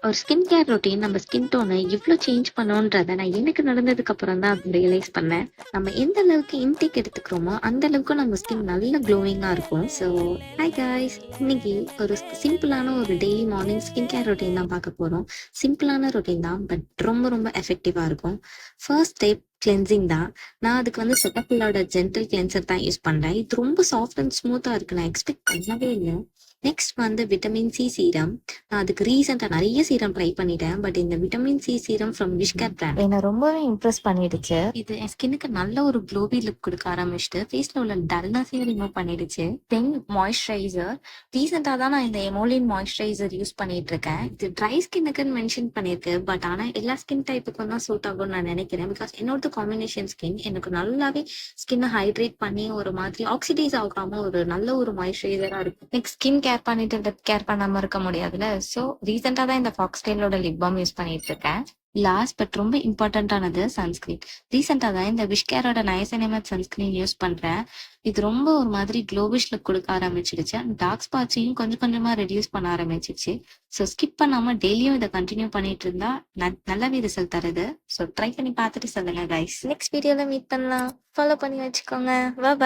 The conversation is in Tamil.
ஒரு ஸ்கின் கேர் ரொட்டீன் நம்ம ஸ்கின் டோனை இவ்வளோ சேஞ்ச் பண்ணோன்றத நான் எனக்கு நடந்ததுக்கு அப்புறம் தான் அது ரியலைஸ் பண்ணேன். நம்ம எந்த அளவுக்கு இன்டேக் எடுத்துக்கிறோமோ அந்த அளவுக்கு நம்ம ஸ்கின் நல்ல க்ளோவிங்கா இருக்கும். ஸோ ஹாய் காய்ஸ், இன்னைக்கு ஒரு சிம்பிளான ஒரு daily morning skin care routine தான் பார்க்க போறோம். சிம்பிளான ரொட்டீன் தான், பட் ரொம்ப ரொம்ப எஃபெக்டிவா இருக்கும். ஃபர்ஸ்ட் ஸ்டெப் கிளென்சிங் தான். நான் அதுக்கு வந்து செட்டபிளோட ஜென்டல் கிளென்சர் தான் யூஸ் பண்றேன். இது ரொம்ப சாஃப்ட் அண்ட் ஸ்மூத்தா இருக்கு, நான் எக்ஸ்பெக்ட் பண்ணவே இல்லை. நெக்ஸ்ட் வந்து விட்டமின் சி சீரம். நான் அதுக்கு ரீசெண்டாக நிறைய சீரம் ட்ரை பண்ணிட்டேன், பட் இந்த vitamin C serum from WishCare brand என்னை ரொம்பவே இம்ப்ரெஸ் பண்ணிடுச்சு. இது என் ஸ்கின்னுக்கு நல்ல ஒரு க்ளோபி லுக் கொடுக்க ஆரம்பிச்சுட்டு ஃபேஸ்ல உள்ள டல்னஸையும் ரிமூவ் பண்ணிடுச்சு. தென் மாய்ஸ்சரைசர். ரீசெண்டாக தான் நான் இந்த எமோலின் மாய்ஸ்சரைசர் யூஸ் பண்ணிட்டு இருக்கேன். இது ட்ரை ஸ்கின்னுக்குன்னு மென்ஷன் பண்ணியிருக்கு, பட் ஆனால் எல்லா ஸ்கின் டைப்புக்கும் தான் சூட் ஆகும்னு நான் நினைக்கிறேன். பிகாஸ் என்னோட காம்பினேஷன் ஸ்கின் எனக்கு நல்லாவே ஸ்கின்னை ஹைட்ரேட் பண்ணி ஒரு மாதிரி ஆக்சிடைஸ் ஆகாம ஒரு நல்ல ஒரு மாய்ஸ்சரைசரா இருக்கும். நெக்ஸ்ட் ஸ்கின் கேர் பண்ணிட்டு லெப் கேர் பண்ணாம இருக்க முடியாதுல்ல. ஸோ ரீசெண்டாக தான் இந்த ஃபாக்ஸ்டெயிலோட லிப் பாம் யூஸ் பண்ணிட்டு இருக்கேன். லாஸ்ட் பட் ரொம்ப இம்பார்ட்டன்டானது சன்ஸ்கிரீன். ரீசெண்டாக தான் இந்த விஷ்கேரோட நயசனிமேட் சன்ஸ்கிரீன் யூஸ் பண்றேன். இது ரொம்ப ஒரு மாதிரி க்ளோவிஷ் லுக் கொடுக்க ஆரம்பிச்சிடுச்சு. டார்க் ஸ்பாட்ஸையும் கொஞ்சம் கொஞ்சமா ரெடியூஸ் பண்ண ஆரம்பிச்சிடுச்சு. ஸோ ஸ்கிப் பண்ணாம டெய்லியும் இதை கண்டினியூ பண்ணிட்டு இருந்தா நல்லாவே ரிசல்ட் தருது. ஸோ ட்ரை பண்ணி பார்த்துட்டு சொல்லுங்க கைஸ். நெக்ஸ்ட் வீடியோல மீட் பண்ணலாம். ஃபாலோ பண்ணி வச்சுக்கோங்க. பாய்.